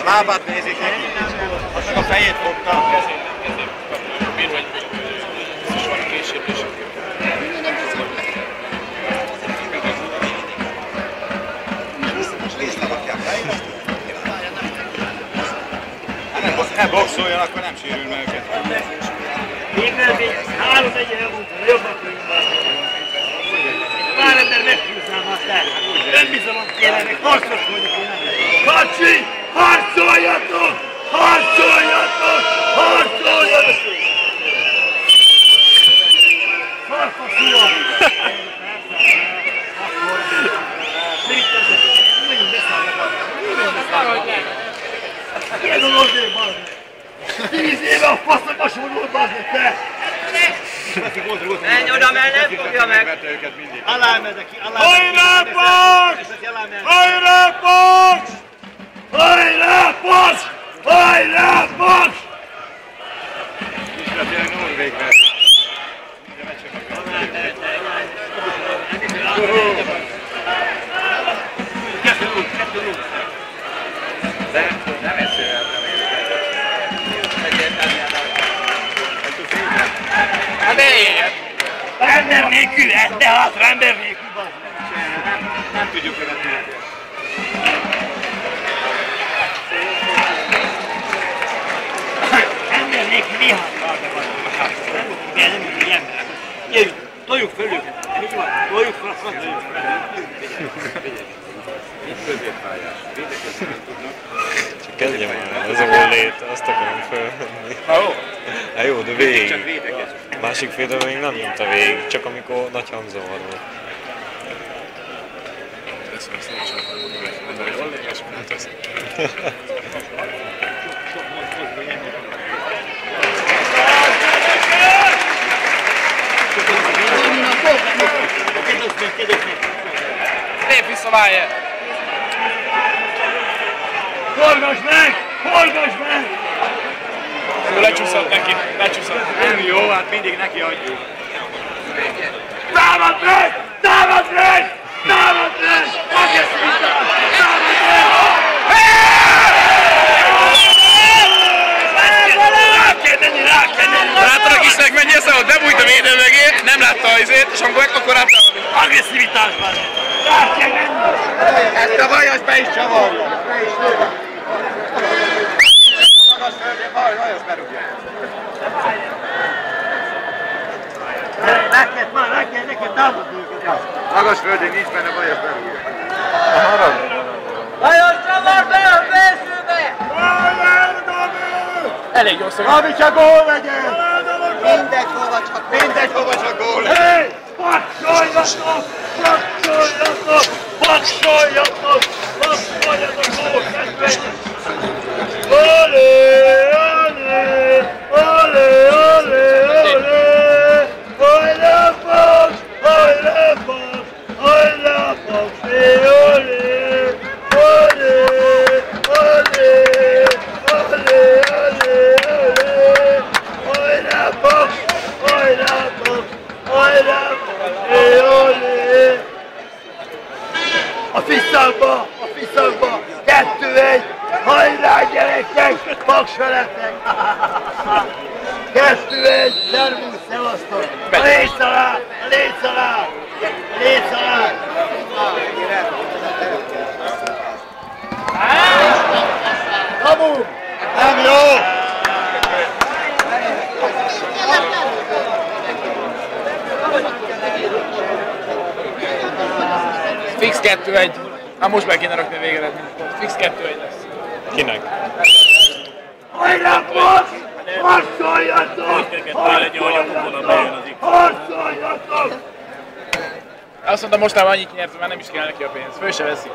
Lábát nézik neki. Az csak a fejét fogta. Kezét bír, hogy biztos van késés. Most részlerakják rá, ne boxoljon, akkor nem sérül meg őket. Innen még 3-1 elmondta, jobbak vagyunk már. Pár ember meghúznám aztán. Önbizalom kéne, meg harcos vagyok én. Kacsi! Harcoljatok! Harcoljatok! Harcoljatok! Farfaszúan! Nagyon beszállnak. Ilyen a lózék, bazd meg! 10 éve a fasznak a sorul, bazd meg, te! Menj oda, mert nem fogja meg! Alámedek ki, hajrá, Paks! Hajrá, Paks! Hajrá, Paks! Hajrá, Paks! Ismeretileg Norvég vers. De nem egyszerűen Hát éjjel! Ember nélkül, de hátra ember nélkül, bazd meg! nem tudjuk követni. Ember nélkül viharban van. Nem tudjuk ember. Jöjjünk, toljuk föl őket. Toljuk fel a francba. Itt középpályás. Védekezni tudnak. Csak kezdjem már, ez a volét, azt akarom fölvenni. Hát jó, de végig. Csak védekezni. A másik félben még nem nyomta végig, csak amikor nagy hangzavar volt. Lép vissza, Májer! Forgass meg! Forgass meg! Lecsúszott neki, lecsúszott. Nem jó, hát mindig neki adjuk. Támad meg! Támad meg! Támad meg! Agresszivitás! Támad meg! Rá kell menni! Láttad a kisnek mennyi esze volt? Bebújt a védő mögé, nem látta a izét, és akkor rátámadni. Agresszivitásban! Rá kell menni! Ezt a vajas be is csavarja! Magas földén vajas berúgja. Rá kell neked támadni őket! Magas földén nincs benne vajas berúgja. Lajos, csavar be a felsőbe! Elég gyorsan. Ami csak gól legyen! Mindegy, hova csak gól. Hé! Paksoljatok! Paksoljatok! Paksoljatok! Paksoljatok! Gól! Olé! Olé! Olé! Olé! Olé! Hajrá, Paks! Hajrá, Paks! Hajrá, Paks! Olé! Olé! Olé! Olé! Olé! Olé! Hajrá, Paks! Hajrá, Paks! Hajrá, Paks! Olé! A fiszakba! A fiszakba! 2-1! Hajrá, gyerekek! Paks veletek! 2-1! Szervusz, szevasztok! A légy alá! A légy alá! A légy alá! Kamu! Nem jó! Fix 2-1. Hát most be kéne rakni a végeredményt. Fix 2-1 lesz. Kinek? Hajrá, Paks! Harcoljatok! Harcoljatok! Azt mondta, mostában annyit nyert, már nem is kell neki a pénz. Föl se veszi.